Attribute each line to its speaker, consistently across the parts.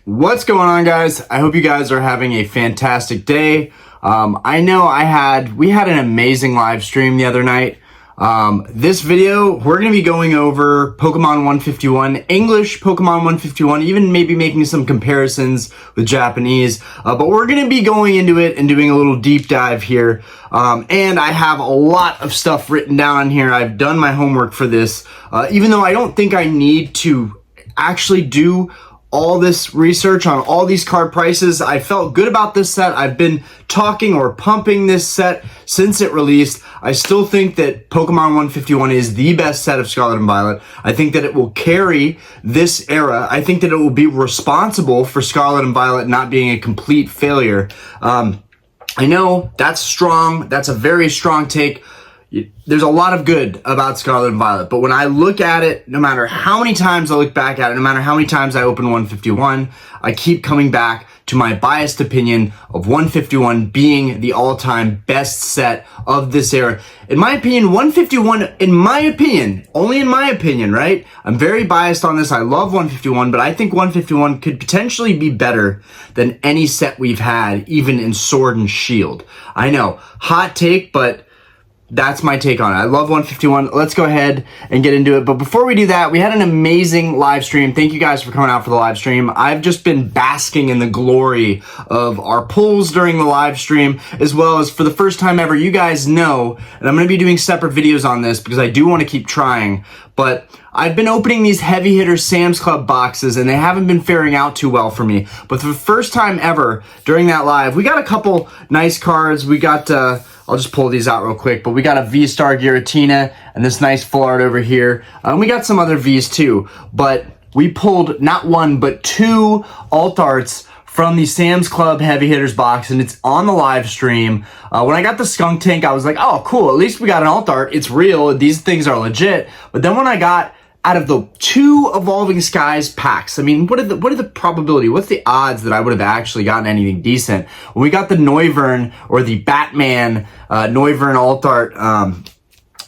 Speaker 1: What's going on, guys? I hope you guys are having a fantastic day. I know we had an amazing live stream the other night. This video, we're going to be going over Pokemon 151, English Pokemon 151, even maybe making some comparisons with Japanese. But we're going to be going into it and doing a little deep dive here. And I have a lot of stuff written down on here. I've done my homework for this, even though I don't think I need to actually do all this research on all these card prices. I felt good about this set. I've been talking or pumping this set since it released. I still think that Pokemon 151 is the best set of Scarlet and Violet. I think that it will carry this era. I think that it will be responsible for Scarlet and Violet not being a complete failure. I know that's strong. That's a very strong take. There's a lot of good about Scarlet and Violet, but when I look at it, no matter how many times I look back at it, no matter how many times I open 151, I keep coming back to my biased opinion of 151 being the all-time best set of this era. In my opinion, 151, only in my opinion, right? I'm very biased on this. I love 151, but I think 151 could potentially be better than any set we've had, even in Sword and Shield. I know, hot take, but that's my take on it. I love 151. Let's go ahead and get into it. But before we do that, we had an amazing live stream. Thank you guys for coming out for the live stream. I've just been basking in the glory of our polls during the live stream, as well as for the first time ever, you guys know, and I'm going to be doing separate videos on this because I do want to keep trying, but I've been opening these heavy hitter Sam's Club boxes and they haven't been faring out too well for me. But for the first time ever during that live, we got a couple nice cards. We got, I'll just pull these out real quick, but we got a V-Star Giratina and this nice full art over here. We got some other Vs too, but we pulled not one, but two alt arts from the Sam's Club Heavy Hitters box, and it's on the live stream. When I got the Skunk Tank, I was like, oh, cool, at least we got an alt art. It's real. These things are legit. But then when I got out of the two Evolving Skies packs, I mean, what are the probability? What's the odds that I would have actually gotten anything decent? When we got the Noivern or the Batman Noivern alt art,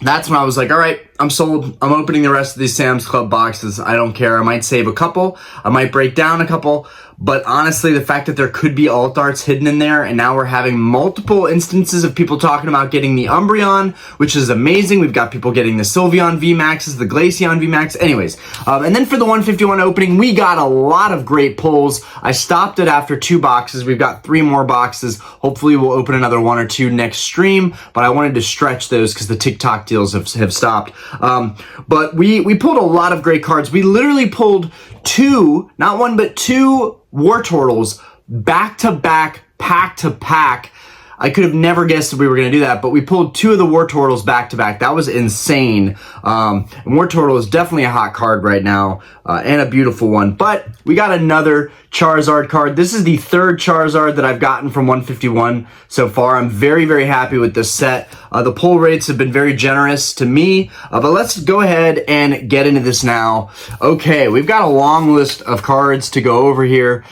Speaker 1: that's when I was like, all right, I'm sold. I'm opening the rest of these Sam's Club boxes. I don't care. I might save a couple. I might break down a couple. But honestly, the fact that there could be alt arts hidden in there, and now we're having multiple instances of people talking about getting the Umbreon, which is amazing. We've got people getting the Sylveon VMAXs, the Glaceon VMAX. Anyways, and then for the 151 opening, we got a lot of great pulls. I stopped it after 2 boxes. We've got 3 more boxes. Hopefully, we'll open another 1 or 2 next stream, but I wanted to stretch those because the TikTok deals have stopped. But we pulled a lot of great cards. We literally pulled 2, not 1, but 2 Wartortles back to back, pack to pack. I could have never guessed that we were going to do that, but we pulled 2 of the Wartortles back to back. That was insane. And Wartortle is definitely a hot card right now, and a beautiful one. But we got another Charizard card. This is the 3rd Charizard that I've gotten from 151 so far. I'm very, very happy with this set. The pull rates have been very generous to me, but let's go ahead and get into this now. Okay, we've got a long list of cards to go over here.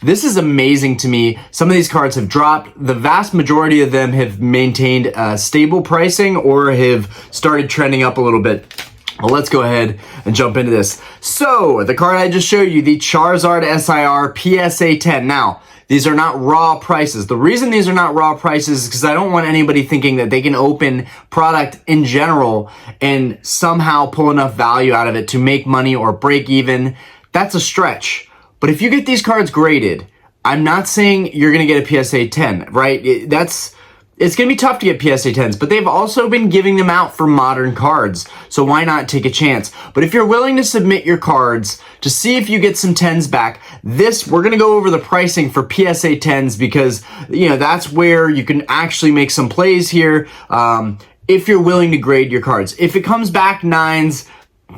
Speaker 1: This is amazing to me. Some of these cards have dropped. The vast majority of them have maintained stable pricing or have started trending up a little bit. Well, let's go ahead and jump into this. So, the card I just showed you, the Charizard SIR PSA 10. Now, these are not raw prices. The reason these are not raw prices is because I don't want anybody thinking that they can open product in general and somehow pull enough value out of it to make money or break even. That's a stretch. But if you get these cards graded, I'm not saying you're going to get a PSA 10, right? It's going to be tough to get PSA 10s, but they've also been giving them out for modern cards, so why not take a chance? But if you're willing to submit your cards to see if you get some 10s back, we're going to go over the pricing for PSA 10s because, you know, that's where you can actually make some plays here if you're willing to grade your cards. If it comes back 9s,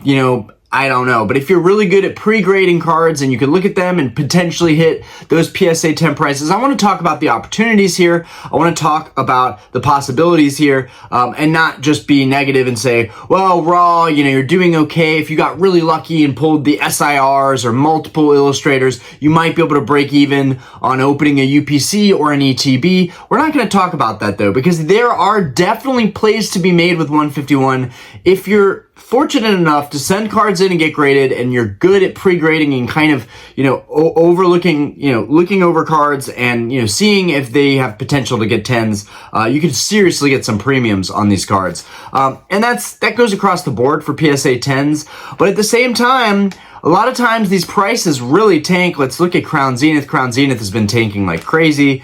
Speaker 1: you know, I don't know, but if you're really good at pre-grading cards and you can look at them and potentially hit those PSA 10 prices, I want to talk about the opportunities here. I want to talk about the possibilities here, and not just be negative and say, well, raw, you know, you're doing okay. If you got really lucky and pulled the SIRs or multiple illustrators, you might be able to break even on opening a UPC or an ETB. We're not going to talk about that though, because there are definitely plays to be made with 151 if you're fortunate enough to send cards in and get graded, and you're good at pre-grading and kind of, overlooking, looking over cards and, seeing if they have potential to get 10s, you could seriously get some premiums on these cards. And that goes across the board for PSA 10s. But at the same time, a lot of times these prices really tank. Let's look at Crown Zenith. Crown Zenith has been tanking like crazy.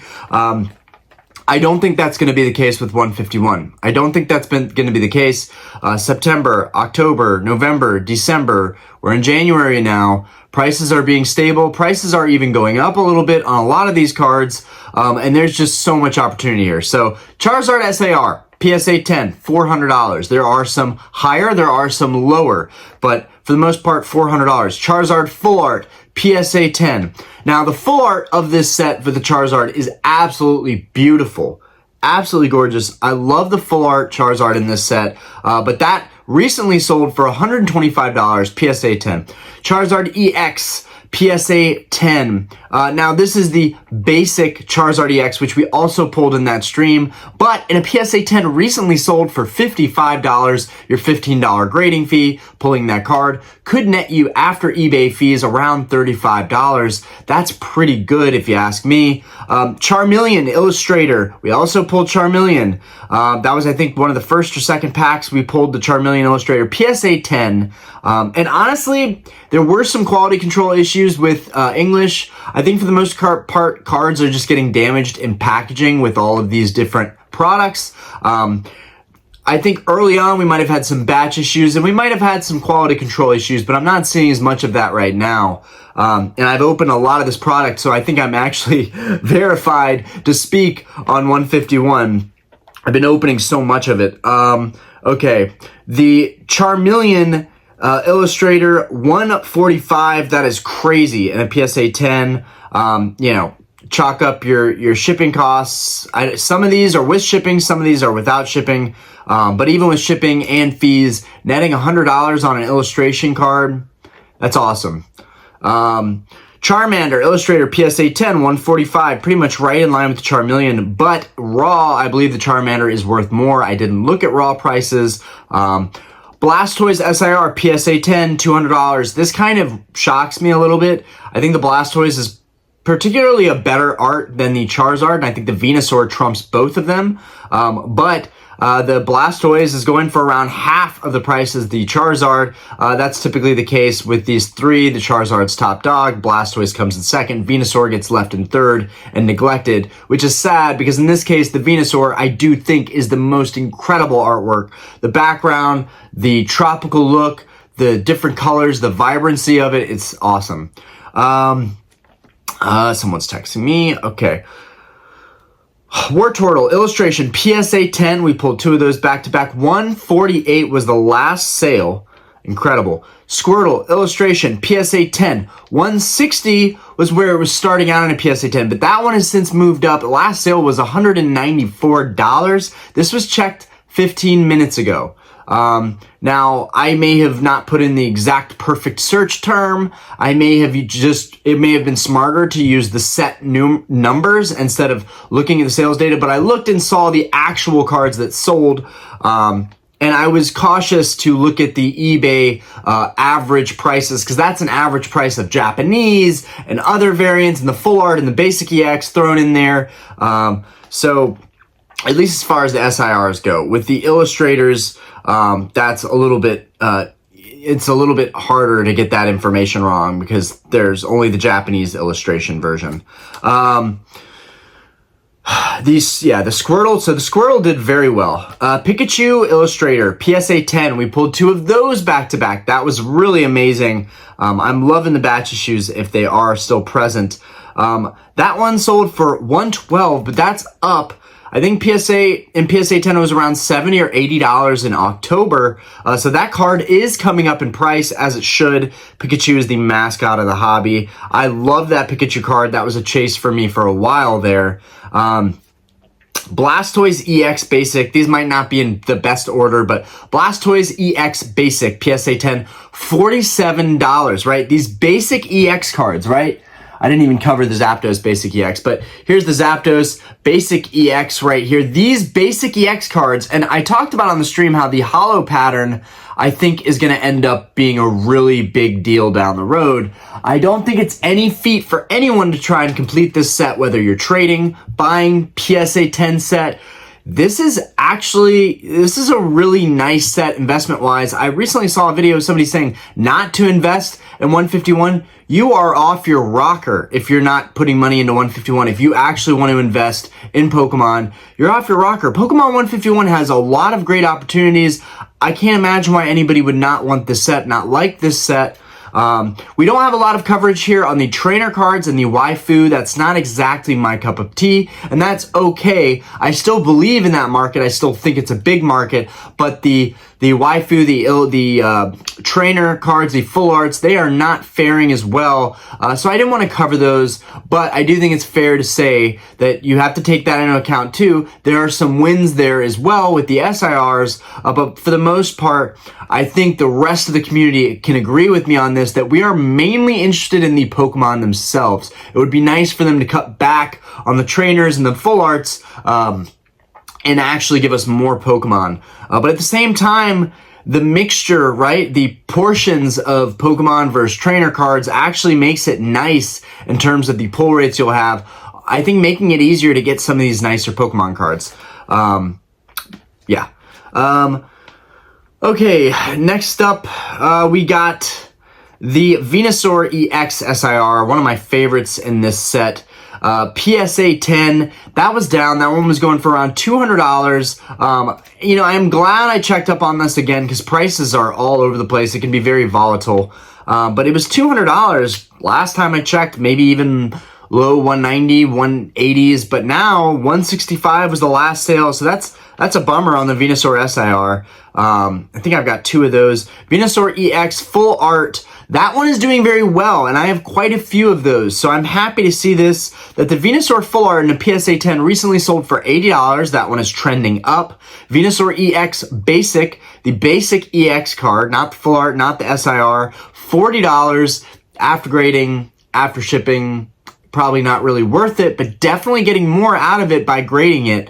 Speaker 1: I don't think that's going to be the case with 151. I don't think that's going to be the case. September, October, November, December. We're in January now. Prices are being stable. Prices are even going up a little bit on a lot of these cards. And there's just so much opportunity here. So Charizard SAR, PSA 10, $400. There are some higher, there are some lower, but for the most part, $400. Charizard Full Art, PSA 10. Now, the full art of this set for the Charizard is absolutely beautiful. Absolutely gorgeous. I love the full art Charizard in this set, but that recently sold for $125, PSA 10. Charizard EX, PSA 10. Now, this is the basic Charizard EX, which we also pulled in that stream, but in a PSA 10 recently sold for $55. Your $15 grading fee, pulling that card, could net you after eBay fees around $35. That's pretty good if you ask me. Charmeleon Illustrator. We also pulled Charmeleon. That was, I think, one of the first or second packs we pulled the Charmeleon Illustrator, PSA 10. And honestly, there were some quality control issues with English. I think for the most part, cards are just getting damaged in packaging with all of these different products. I think early on we might have had some batch issues and we might have had some quality control issues, but I'm not seeing as much of that right now. And I've opened a lot of this product, so I think I'm actually verified to speak on 151. I've been opening so much of it. Okay, the Charmeleon Illustrator 145, that is crazy, and a PSA 10. Chalk up your shipping costs. Some of these are with shipping, some of these are without shipping. But even with shipping and fees, netting $100 on an illustration card, that's awesome. Charmander Illustrator PSA 10, 145, pretty much right in line with the Charmeleon, but raw, I believe the Charmander is worth more. I didn't look at raw prices. Blastoise SIR PSA 10, $200. This kind of shocks me a little bit. I think the Blastoise is particularly a better art than the Charizard, and I think the Venusaur trumps both of them. But the Blastoise is going for around half of the price as the Charizard. That's typically the case with these three. The Charizard's top dog, Blastoise comes in second, Venusaur gets left in third and neglected, which is sad because in this case, the Venusaur I do think is the most incredible artwork. The background, the tropical look, the different colors, the vibrancy of it, it's awesome. Someone's texting me. Okay. Wartortle Illustration PSA 10. We pulled two of those back to back. 148 was the last sale. Incredible. Squirtle Illustration PSA 10. 160 was where it was starting out in a PSA 10, but that one has since moved up. The last sale was $194. This was checked 15 minutes ago. Now, I may have not put in the exact perfect search term. It may have been smarter to use the set numbers instead of looking at the sales data, but I looked and saw the actual cards that sold, and I was cautious to look at the eBay average prices, because that's an average price of Japanese and other variants and the full art and the basic EX thrown in there. So at least as far as the SIRs go. With the illustrators, that's a little bit, it's a little bit harder to get that information wrong because there's only the Japanese illustration version. The Squirtle, so the Squirtle did very well. Pikachu Illustrator, PSA 10, we pulled two of those back to back. That was really amazing. I'm loving the batch issues if they are still present. That one sold for $112, but that's up. I think PSA 10 was around $70 or $80 in October. So that card is coming up in price as it should. Pikachu is the mascot of the hobby. I love that Pikachu card. That was a chase for me for a while there. Blastoise EX Basic. These might not be in the best order, but Blastoise EX Basic, PSA 10, $47, right? These basic EX cards, right? I didn't even cover the Zapdos Basic EX, but here's the Zapdos Basic EX right here. These Basic EX cards, and I talked about on the stream how the holo pattern, I think, is going to end up being a really big deal down the road. I don't think it's any feat for anyone to try and complete this set, whether you're trading, buying, PSA 10 set. This is a really nice set investment-wise. I recently saw a video of somebody saying not to invest in 151. You are off your rocker if you're not putting money into 151. If you actually want to invest in Pokemon, you're off your rocker. Pokemon 151 has a lot of great opportunities. I can't imagine why anybody would not want this set, not like this set. We don't have a lot of coverage here on the trainer cards and the waifu. That's not exactly my cup of tea, and that's okay. I still believe in that market. I still think it's a big market, but the waifu, the trainer cards, the full arts, they are not faring as well. So I didn't want to cover those, but I do think it's fair to say that you have to take that into account too. There are some wins there as well with the SIRs, but for the most part, I think the rest of the community can agree with me on this, that we are mainly interested in the Pokemon themselves. It would be nice for them to cut back on the trainers and the full arts, and actually give us more Pokemon. But at the same time, the mixture, right, the portions of Pokemon versus trainer cards actually makes it nice in terms of the pull rates you'll have. I think making it easier to get some of these nicer Pokemon cards. Okay, next up, we got the Venusaur EX SIR, one of my favorites in this set. PSA 10, that was down. That one was going for around $200. You know, I'm glad I checked up on this again because prices are all over the place. It can be very volatile. But it was $200 last time I checked, maybe even low 190, 180s, but now 165 was the last sale. So that's a bummer on the Venusaur SIR. I think I've got two of those. Venusaur EX full art. That one is doing very well, and I have quite a few of those. So I'm happy to see this, that the Venusaur full art in a PSA 10 recently sold for $80. That one is trending up. Venusaur EX Basic, the Basic EX card, not the full art, not the SIR, $40 after grading, after shipping. Probably not really worth it, but definitely getting more out of it by grading it,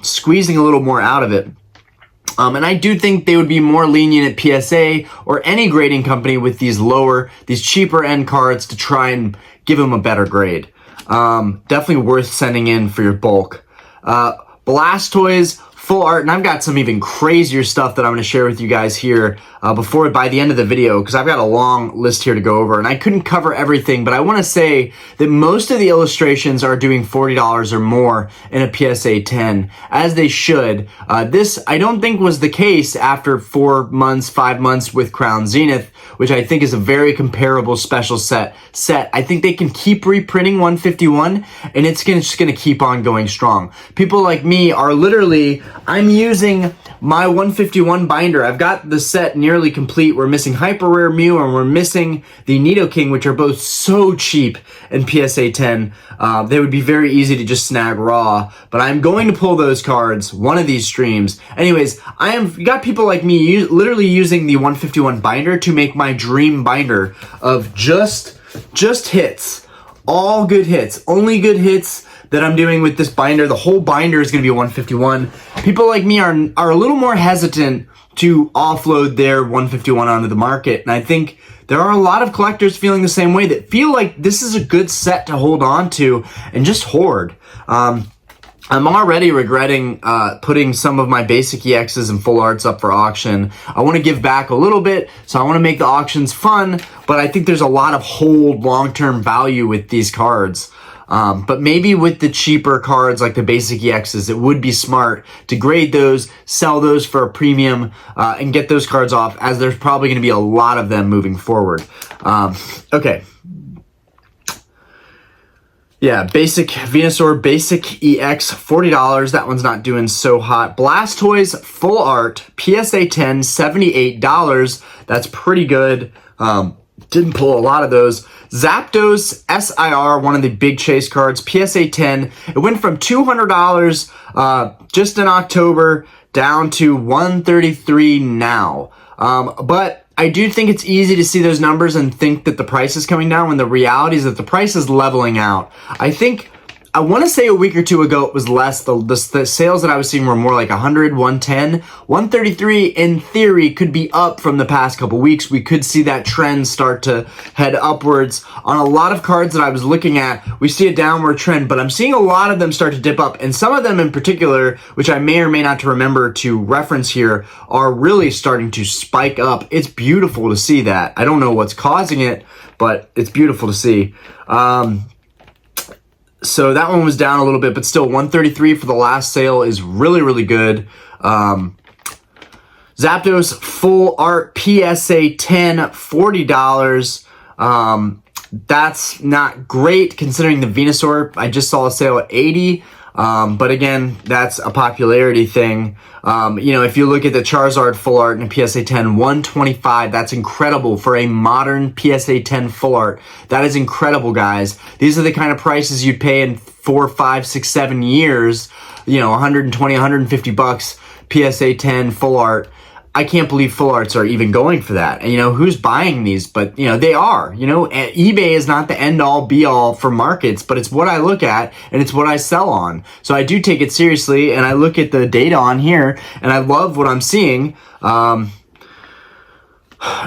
Speaker 1: squeezing a little more out of it. And I do think they would be more lenient at PSA or any grading company with these cheaper end cards to try and give them a better grade. Definitely worth sending in for your bulk. Blastoise full art, and I've got some even crazier stuff that I'm going to share with you guys here by the end of the video, because I've got a long list here to go over, and I couldn't cover everything, but I want to say that most of the illustrations are doing $40 or more in a PSA 10, as they should. This, I don't think, was the case after 5 months with Crown Zenith, which I think is a very comparable special set. I think they can keep reprinting 151, and it's just going to keep on going strong. People like me are literally, I'm using my 151 binder. I've got the set nearly complete. We're missing Hyper Rare Mew and we're missing the Nidoking, which are both so cheap in PSA 10. They would be very easy to just snag raw, but I'm going to pull those cards one of these streams. Anyways, got people like me literally using the 151 binder to make my dream binder of just hits. All good hits. Only good hits that I'm doing with this binder. The whole binder is going to be 151. People like me are a little more hesitant to offload their 151 onto the market, and I think there are a lot of collectors feeling the same way, that feel like this is a good set to hold on to and just hoard. I'm already regretting putting some of my basic EXs and full arts up for auction. I want to give back a little bit, so I want to make the auctions fun, but I think there's a lot of long-term value with these cards. But maybe with the cheaper cards like the basic EXs, it would be smart to grade those, sell those for a premium, and get those cards off, as there's probably going to be a lot of them moving forward. Okay. Yeah, basic Venusaur, basic EX, $40. That one's not doing so hot. Blastoise, full art, PSA 10, $78. That's pretty good. Didn't pull a lot of those. Zapdos SIR, one of the big chase cards, PSA 10. It went from $200 just in October down to $133 now. But I do think it's easy to see those numbers and think that the price is coming down when the reality is that the price is leveling out. I want to say a week or two ago it was less. The sales that I was seeing were more like 100, 110. 133 in theory could be up from the past couple weeks. We could see that trend start to head upwards. On a lot of cards that I was looking at, we see a downward trend, but I'm seeing a lot of them start to dip up. And some of them in particular, which I may or may not remember to reference here, are really starting to spike up. It's beautiful to see that. I don't know what's causing it, but it's beautiful to see. So that one was down a little bit, but still 133 for the last sale is really, really good. Zapdos Full Art PSA 10, $40. That's not great considering the Venusaur. I just saw a sale at 80. But again, that's a popularity thing. If you look at the Charizard Full Art and a PSA 10, 125, that's incredible for a modern PSA 10 Full Art. That is incredible, guys. These are the kind of prices you'd pay in 4, 5, 6, 7 years. 120, 150 bucks PSA 10 Full Art. I can't believe full arts are even going for that. And, who's buying these? But, they are. eBay is not the end-all, be-all for markets, but it's what I look at, and it's what I sell on. So I do take it seriously, and I look at the data on here, and I love what I'm seeing.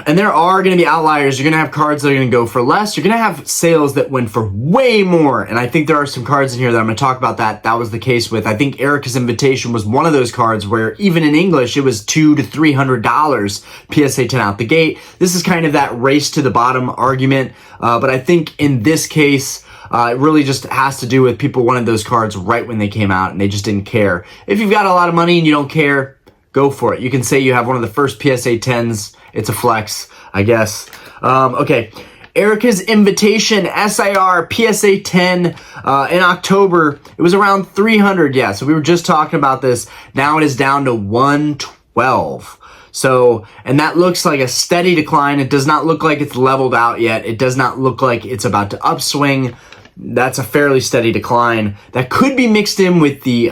Speaker 1: And there are going to be outliers. You're going to have cards that are going to go for less. You're going to have sales that went for way more. And I think there are some cards in here that I'm going to talk about that was the case with. I think Erica's Invitation was one of those cards where even in English, it was $200 to $300 PSA 10 out the gate. This is kind of that race to the bottom argument. But I think in this case, it really just has to do with people wanted those cards right when they came out and they just didn't care. If you've got a lot of money and you don't care, go for it. You can say you have one of the first PSA 10s. It's a flex, I guess. Okay. Erica's Invitation SIR PSA 10 in October. It was around 300. Yeah, so we were just talking about this. Now it is down to 112. So, and that looks like a steady decline. It does not look like it's leveled out yet. It does not look like it's about to upswing. That's a fairly steady decline. That could be mixed in with the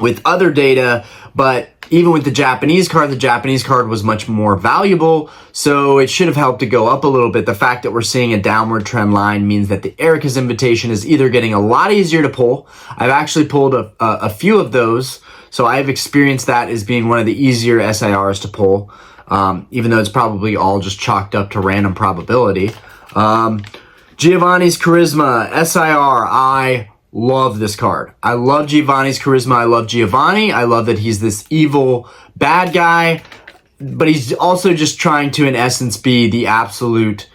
Speaker 1: with other data, but even with the Japanese card was much more valuable, so it should have helped to go up a little bit. The fact that we're seeing a downward trend line means that the Erica's Invitation is either getting a lot easier to pull. I've actually pulled a few of those, so I've experienced that as being one of the easier SIRs to pull, even though it's probably all just chalked up to random probability. Giovanni's Charisma SIR, I love this card. I love Giovanni's Charisma. I love Giovanni. I love that he's this evil bad guy, but he's also just trying to, in essence, be the absolute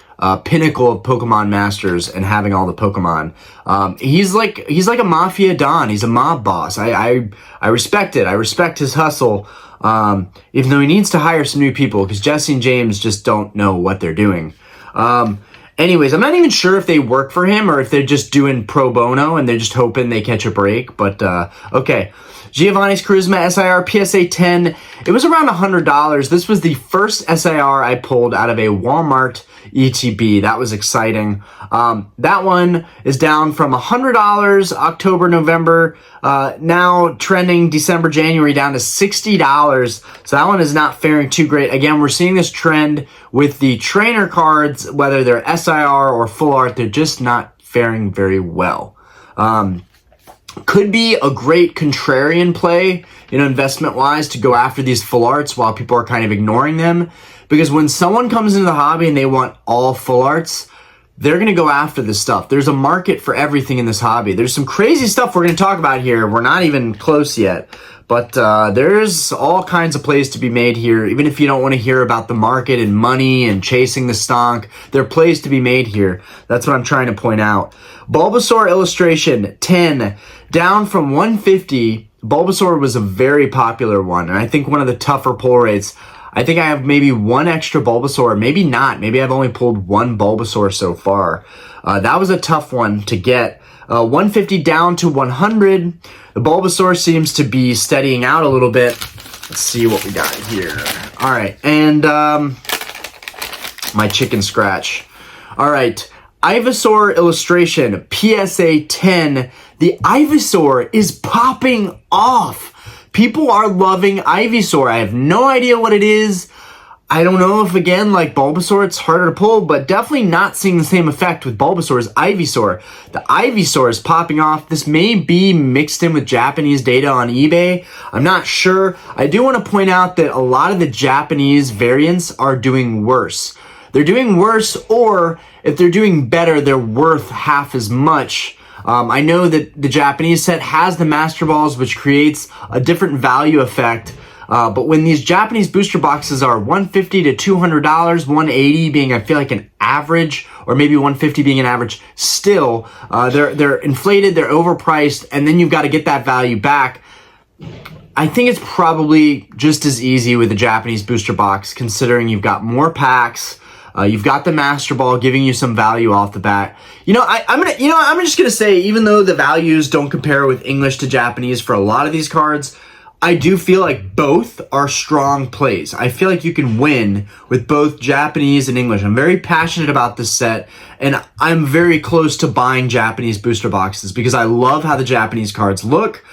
Speaker 1: pinnacle of Pokemon Masters and having all the Pokemon. He's like a mafia don. He's a mob boss. I respect it. I respect his hustle, even though he needs to hire some new people because Jesse and James just don't know what they're doing. Anyways, I'm not even sure if they work for him or if they're just doing pro bono and they're just hoping they catch a break. But, okay. Giovanni's Charisma SIR PSA 10. It was around $100. This was the first SIR I pulled out of a Walmart ETB. That was exciting. That one is down from $100 October, November, now trending December, January down to $60. So that one is not faring too great. Again, we're seeing this trend with the trainer cards, whether they're SIR or full art, they're just not faring very well. Could be a great contrarian play, investment-wise, to go after these full arts while people are kind of ignoring them. Because when someone comes into the hobby and they want all full arts, they're going to go after this stuff. There's a market for everything in this hobby. There's some crazy stuff we're going to talk about here. We're not even close yet. But there's all kinds of plays to be made here. Even if you don't want to hear about the market and money and chasing the stonk, there are plays to be made here. That's what I'm trying to point out. Bulbasaur Illustration 10, down from 150. Bulbasaur was a very popular one, and I think one of the tougher pull rates. I think I have maybe one extra Bulbasaur, maybe not. Maybe I've only pulled one Bulbasaur so far. That was a tough one to get. 150 down to 100. The Bulbasaur seems to be steadying out a little bit. Let's see what we got here. All right, and my chicken scratch. All right, Ivysaur Illustration, PSA 10. The Ivysaur is popping off. People are loving Ivysaur. I have no idea what it is. I don't know if, again, like Bulbasaur, it's harder to pull, but definitely not seeing the same effect with Bulbasaur's Ivysaur. The Ivysaur is popping off. This may be mixed in with Japanese data on eBay. I'm not sure. I do want to point out that a lot of the Japanese variants are doing worse. They're doing worse, or if they're doing better, they're worth half as much. I know that the Japanese set has the Master Balls, which creates a different value effect. But when these Japanese booster boxes are $150 to $200, $180 being, I feel like, an average, or maybe $150 being an average, still, they're inflated, they're overpriced, and then you've got to get that value back. I think it's probably just as easy with the Japanese booster box, considering you've got more packs, you've got the Master Ball giving you some value off the bat. I'm just gonna say, even though the values don't compare with English to Japanese for a lot of these cards, I do feel like both are strong plays. I feel like you can win with both Japanese and English. I'm very passionate about this set, and I'm very close to buying Japanese booster boxes because I love how the Japanese cards look.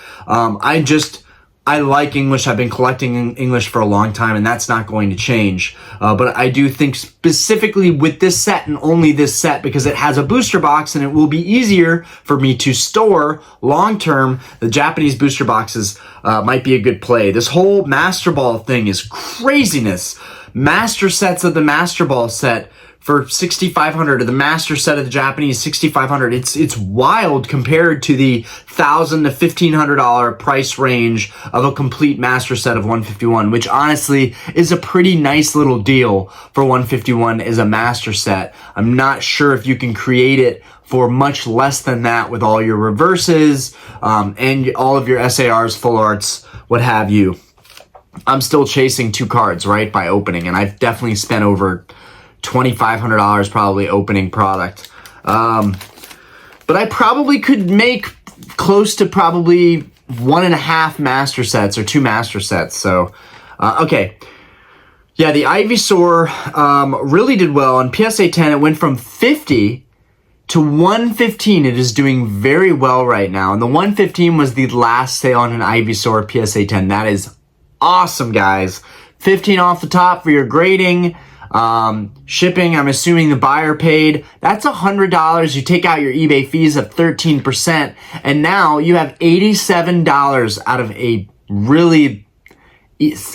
Speaker 1: I like English. I've been collecting English for a long time, and that's not going to change. But I do think specifically with this set and only this set, because it has a booster box and it will be easier for me to store long-term, the Japanese booster boxes might be a good play. This whole Master Ball thing is craziness. Master sets of the Master Ball set for $6,500, or the master set of the Japanese $6,500. It's wild compared to the $1,000 to $1,500 price range of a complete master set of 151, which honestly is a pretty nice little deal for 151 as a master set. I'm not sure if you can create it for much less than that with all your reverses and all of your SARs, full arts, what have you. I'm still chasing 2 cards, right, by opening, and I've definitely spent over $2,500 probably opening product. But I probably could make close to probably 1.5 master sets or 2 master sets. So, okay. Yeah, the Ivysaur really did well. On PSA 10, it went from 50 to 115. It is doing very well right now. And the 115 was the last sale on an Ivysaur PSA 10. That is awesome, guys. 15 off the top for your grading. Shipping, I'm assuming the buyer paid. That's $100. You take out your eBay fees of 13%, and now you have $87 out of a really,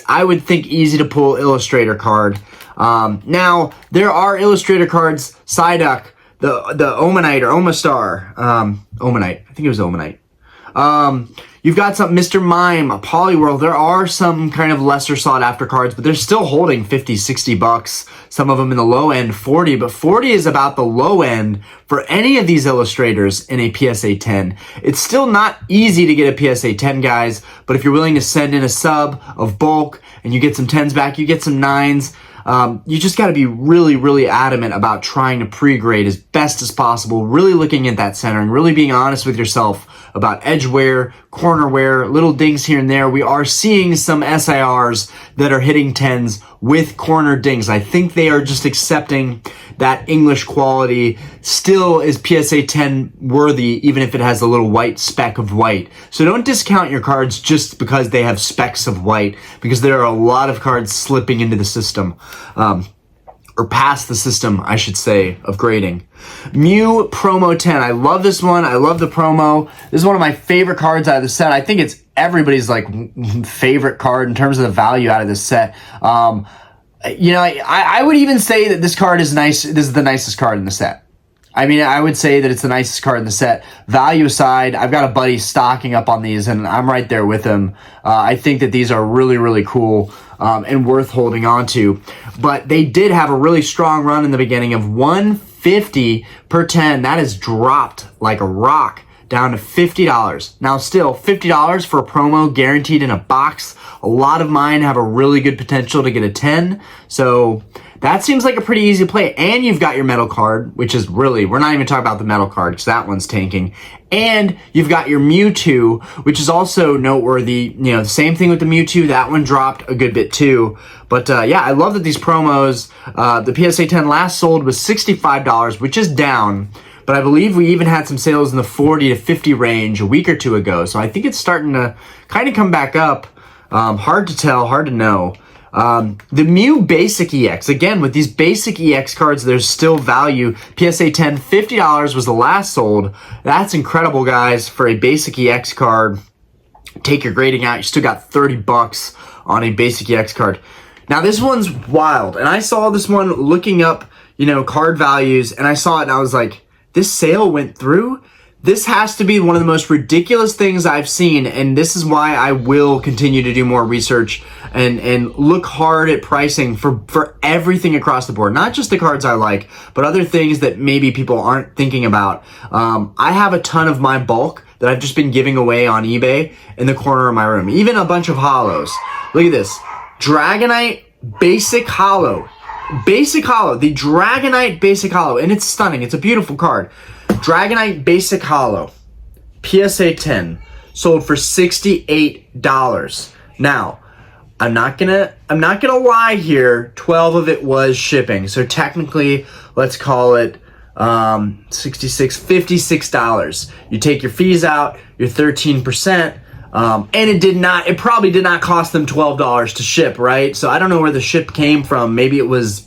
Speaker 1: I would think, easy to pull Illustrator card. Now there are Illustrator cards, Psyduck, the Omanite or Omastar, Omanite. I think it was Omanite. You've got some Mr. Mime, Poliwhirl. There are some kind of lesser sought after cards, but they're still holding 50, 60 bucks. Some of them in the low end, 40, but 40 is about the low end for any of these illustrators in a PSA 10. It's still not easy to get a PSA 10, guys, but if you're willing to send in a sub of bulk and you get some 10s back, you get some 9s, you just got to be really, really adamant about trying to pre-grade as best as possible, really looking at that center and really being honest with yourself about edge wear, corner wear, little dings here and there. We are seeing some SIRs that are hitting 10s with corner dings. I think they are just accepting that English quality still is PSA 10 worthy, even if it has a little white speck of white. So don't discount your cards just because they have specks of white, because there are a lot of cards slipping into the system. Or past the system, I should say, of grading. Mew Promo 10. I love this one. I love the promo. This is one of my favorite cards out of the set. I think it's everybody's like favorite card in terms of the value out of this set. I would even say that this card is nice. This is the nicest card in the set. I mean, I would say that it's the nicest card in the set. Value aside, I've got a buddy stocking up on these, and I'm right there with him. I think that these are really, really cool and worth holding on to. But they did have a really strong run in the beginning of 150 per 10. That has dropped like a rock down to $50. Now still, $50 for a promo guaranteed in a box. A lot of mine have a really good potential to get a 10. So that seems like a pretty easy play. And you've got your metal card, which is really, we're not even talking about the metal card because that one's tanking. And you've got your Mewtwo, which is also noteworthy. You know, the same thing with the Mewtwo. That one dropped a good bit too. But yeah, I love that these promos, the PSA 10 last sold was $65, which is down. But I believe we even had some sales in the 40 to 50 range a week or two ago. So I think it's starting to kind of come back up. Hard to tell, hard to know. The Mew Basic EX, again, with these Basic EX cards, there's still value. PSA 10, $50 was the last sold. That's incredible, guys, for a Basic EX card. Take your grading out, you still got 30 bucks on a Basic EX card. Now, this one's wild, and I saw this one looking up, card values, and I saw it, and I was like, this sale went through? This has to be one of the most ridiculous things I've seen, and this is why I will continue to do more research and look hard at pricing for everything across the board. Not just the cards I like, but other things that maybe people aren't thinking about. I have a ton of my bulk that I've just been giving away on eBay in the corner of my room. Even a bunch of holos. Look at this. Dragonite Basic Holo. Basic Holo. The Dragonite Basic Holo. And it's stunning. It's a beautiful card. Dragonite Basic Holo, PSA 10, sold for $68. Now, I'm not gonna lie here. 12 of it was shipping, so technically, let's call it $56. You take your fees out, you're 13%, and it probably did not cost them $12 to ship, right? So I don't know where the ship came from. Maybe it was,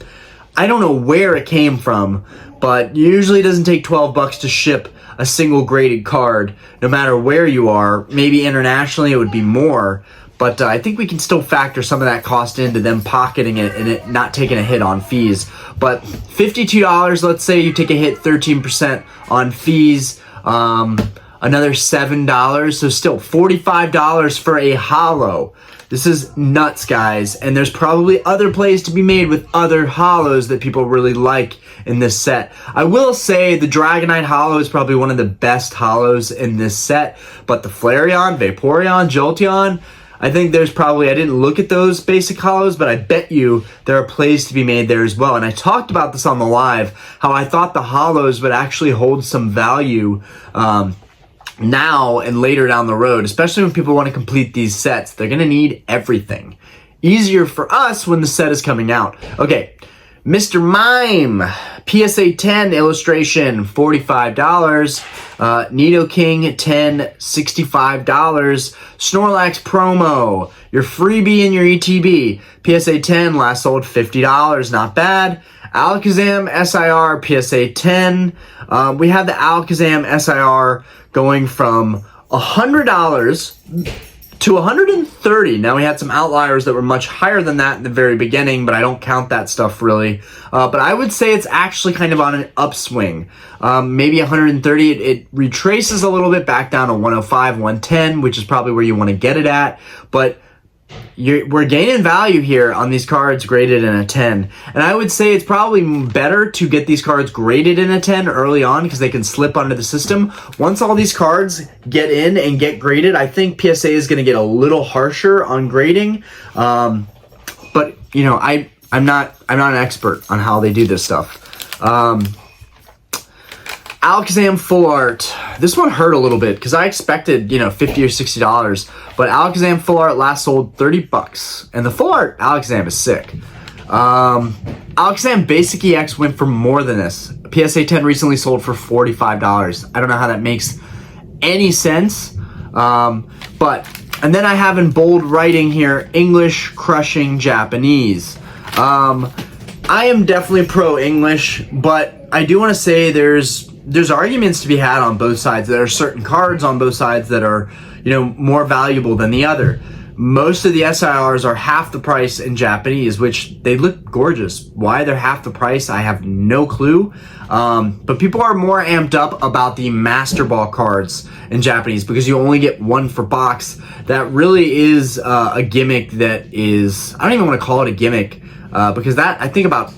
Speaker 1: I don't know where it came from. But usually it doesn't take 12 bucks to ship a single graded card, no matter where you are. Maybe internationally it would be more, but I think we can still factor some of that cost into them pocketing it and it not taking a hit on fees. But $52, let's say you take a hit 13% on fees, another $7, so still $45 for a holo. This is nuts, guys, and there's probably other plays to be made with other holos that people really like in this set. I will say the Dragonite holo is probably one of the best holos in this set, but the Flareon, Vaporeon, Jolteon, I think there's probably, I didn't look at those basic holos, but I bet you there are plays to be made there as well. And I talked about this on the live, how I thought the holos would actually hold some value now and later down the road, especially when people want to complete these sets. They're going to need everything. Easier for us when the set is coming out. Okay, Mr. Mime, PSA 10 illustration, $45. Nidoking 10, $65. Snorlax promo, your freebie and your ETB. PSA 10, last sold $50, not bad. Alakazam SIR, PSA 10. We have the Alakazam SIR going from $100 to $130. Now, we had some outliers that were much higher than that in the very beginning, but I don't count that stuff really. But I would say it's actually kind of on an upswing. Maybe 130. It retraces a little bit back down to 105, 110, which is probably where you want to get it at. But we're gaining value here on these cards graded in a 10. And I would say it's probably better to get these cards graded in a 10 early on because they can slip under the system. Once all these cards get in and get graded, I think PSA is going to get a little harsher on grading. But, I'm not an expert on how they do this stuff. Alakazam Full Art. This one hurt a little bit because I expected, $50 or $60. But Alakazam Full Art last sold $30. And the Full Art Alakazam is sick. Alakazam Basic EX went for more than this. PSA 10 recently sold for $45. I don't know how that makes any sense. And then I have in bold writing here, English crushing Japanese. I am definitely pro-English, but I do want to say there's arguments to be had on both sides. There are certain cards on both sides that are, more valuable than the other. Most of the SIRs are half the price in Japanese, which they look gorgeous. Why they're half the price, I have no clue. But people are more amped up about the Master Ball cards in Japanese because you only get one for box. That really is a gimmick that is, I don't even want to call it a gimmick because I think about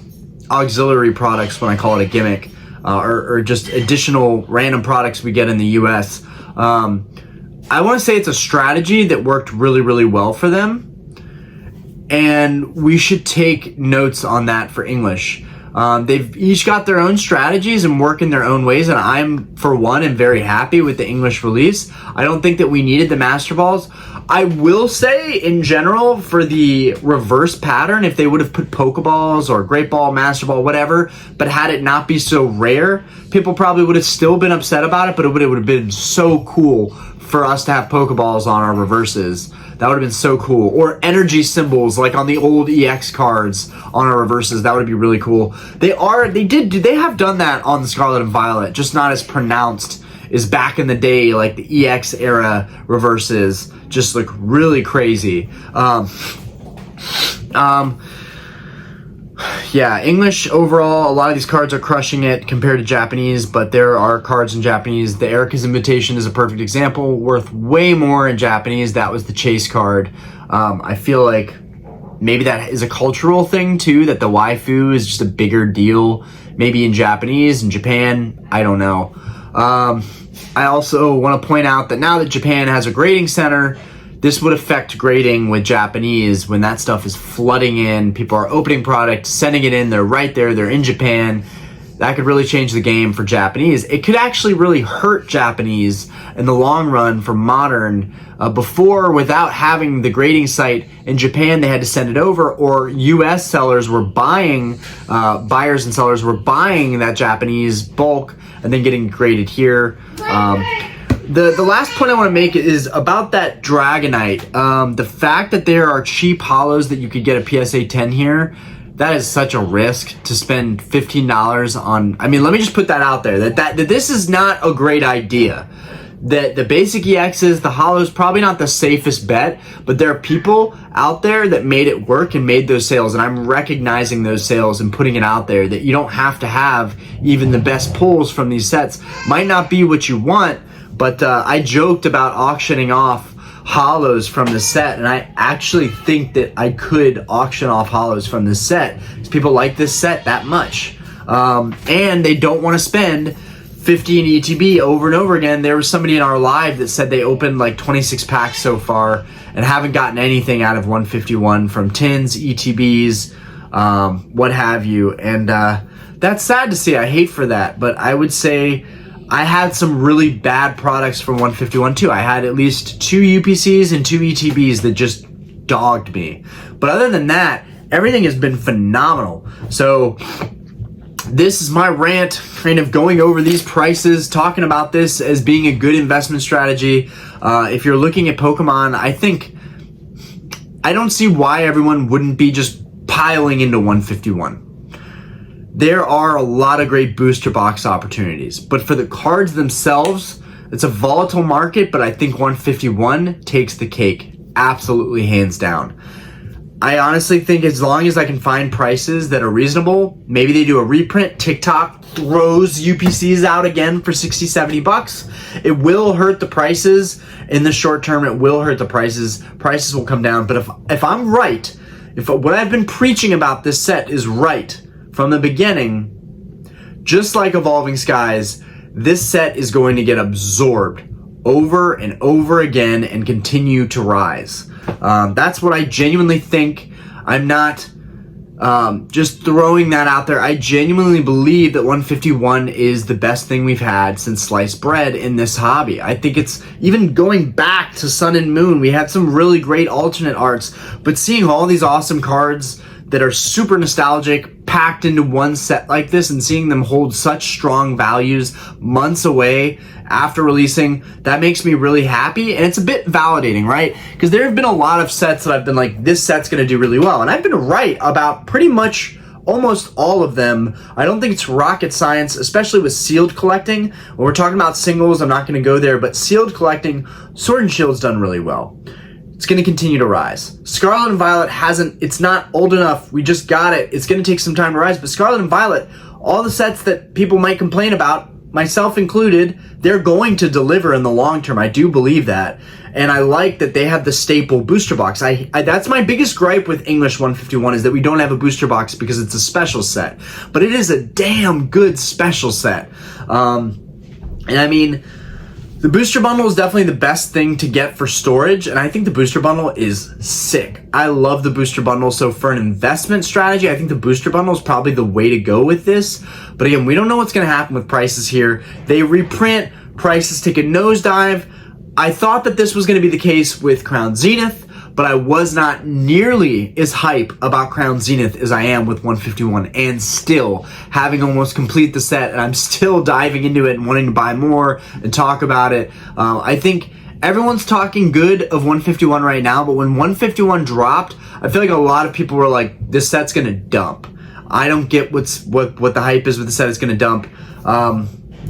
Speaker 1: auxiliary products when I call it a gimmick. Or just additional random products we get in the US. I want to say it's a strategy that worked really, really well for them. And we should take notes on that for English. They've each got their own strategies and work in their own ways. And I'm, for one, am very happy with the English release. I don't think that we needed the Master Balls. I will say, in general, for the reverse pattern, if they would have put Pokeballs or Great Ball, Master Ball, whatever, but had it not be so rare, people probably would have still been upset about it, but it would have been so cool for us to have Pokeballs on our reverses That would have been so cool. Or energy symbols like on the old EX cards on our reverses. That would be really cool. They have done that on the Scarlet and Violet, just not as pronounced as back in the day, like the EX era reverses just look really crazy. Yeah, English overall, a lot of these cards are crushing it compared to Japanese, but there are cards in Japanese. The Erica's Invitation is a perfect example, worth way more in Japanese. That was the chase card. I feel like maybe that is a cultural thing too, that the waifu is just a bigger deal. Maybe in Japanese, in Japan, I don't know. I also want to point out that now that Japan has a grading center, this would affect grading with Japanese when that stuff is flooding in. People are opening product, sending it in, they're right there, they're in Japan. That could really change the game for Japanese. It could actually really hurt Japanese in the long run for Modern. Before, without having the grading site in Japan, they had to send it over, or US sellers were buying, buyers and sellers were buying that Japanese bulk and then getting graded here. The last point I want to make is about that Dragonite. The fact that there are cheap holos that you could get a PSA 10 here, that is such a risk to spend $15 on. I mean, let me just put that out there, that this is not a great idea. The basic EXs, the holos, probably not the safest bet, but there are people out there that made it work and made those sales, and I'm recognizing those sales and putting it out there that you don't have to have even the best pulls from these sets. Might not be what you want, but I joked about auctioning off holos from the set, and I actually think that I could auction off holos from this set because people like this set that much, and they don't want to spend 50 in ETB over and over again. There was somebody in our live that said they opened like 26 packs so far and haven't gotten anything out of 151 from tins, ETBs, what have you, and that's sad to see. I hate for that, but I would say I had some really bad products from 151 too. I had at least 2 UPCs and 2 ETBs that just dogged me. But other than that, everything has been phenomenal. So this is my rant, kind of going over these prices, talking about this as being a good investment strategy. If you're looking at Pokemon, I don't see why everyone wouldn't be just piling into 151. There are a lot of great booster box opportunities, but for the cards themselves, it's a volatile market, but I think 151 takes the cake, absolutely hands down. I honestly think as long as I can find prices that are reasonable, maybe they do a reprint, TikTok throws UPCs out again for 60, 70 bucks. It will hurt the prices in the short term. It will hurt the prices. Prices will come down. But if I'm right, if what I've been preaching about this set is right from the beginning, just like Evolving Skies, this set is going to get absorbed over and over again and continue to rise. That's what I genuinely think. I'm not just throwing that out there. I genuinely believe that 151 is the best thing we've had since sliced bread in this hobby. I think it's even going back to Sun and Moon. We had some really great alternate arts, but seeing all these awesome cards that are super nostalgic packed into one set like this and seeing them hold such strong values months away after releasing, that makes me really happy, and it's a bit validating, right? Because there have been a lot of sets that I've been like, this set's gonna do really well, and I've been right about pretty much almost all of them. I don't think it's rocket science, especially with sealed collecting. When we're talking about singles, I'm not gonna go there, but sealed collecting, Sword and Shield's done really well. It's going to continue to rise. Scarlet and Violet it's not old enough. We just got it. It's going to take some time to rise. But Scarlet and Violet, all the sets that people might complain about, myself included, they're going to deliver in the long term. I do believe that. And I like that they have the staple booster box. That's my biggest gripe with English 151 is that we don't have a booster box because it's a special set. But it is a damn good special set. And I mean, the booster bundle is definitely the best thing to get for storage, and I think the booster bundle is sick. I love the booster bundle, so for an investment strategy, I think the booster bundle is probably the way to go with this. But again, we don't know what's going to happen with prices here. They reprint, prices take a nosedive. I thought that this was going to be the case with Crown Zenith, but I was not nearly as hype about Crown Zenith as I am with 151, and still having almost complete the set, and I'm still diving into it and wanting to buy more and talk about it. I think everyone's talking good of 151 right now, but when 151 dropped, I feel like a lot of people were like, this set's gonna dump. I don't get what the hype is with the set it's gonna dump.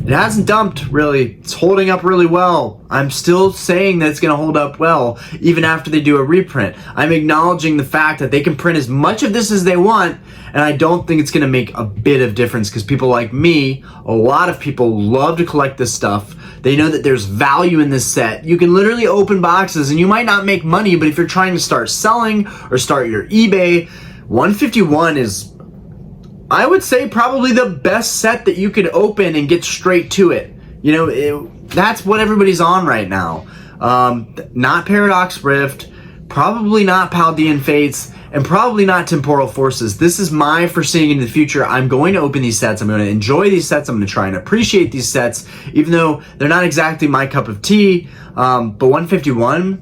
Speaker 1: It hasn't dumped, really. It's holding up really well. I'm still saying that it's going to hold up well, even after they do a reprint. I'm acknowledging the fact that they can print as much of this as they want, and I don't think it's going to make a bit of difference, because people like me, a lot of people love to collect this stuff. They know that there's value in this set. You can literally open boxes, and you might not make money, but if you're trying to start selling or start your eBay, 151 is, I would say, probably the best set that you could open and get straight to it. You know, that's what everybody's on right now. Not Paradox Rift, probably not Paldean Fates, and probably not Temporal Forces. This is my foreseeing into the future. I'm going to open these sets. I'm going to enjoy these sets. I'm going to try and appreciate these sets, even though they're not exactly my cup of tea. But 151,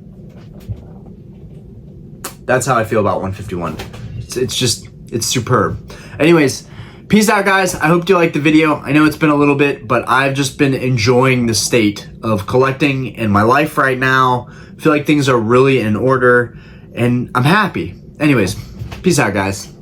Speaker 1: that's how I feel about 151. It's superb. Anyways, peace out, guys. I hope you liked the video. I know it's been a little bit, but I've just been enjoying the state of collecting in my life right now. I feel like things are really in order, and I'm happy. Anyways, peace out, guys.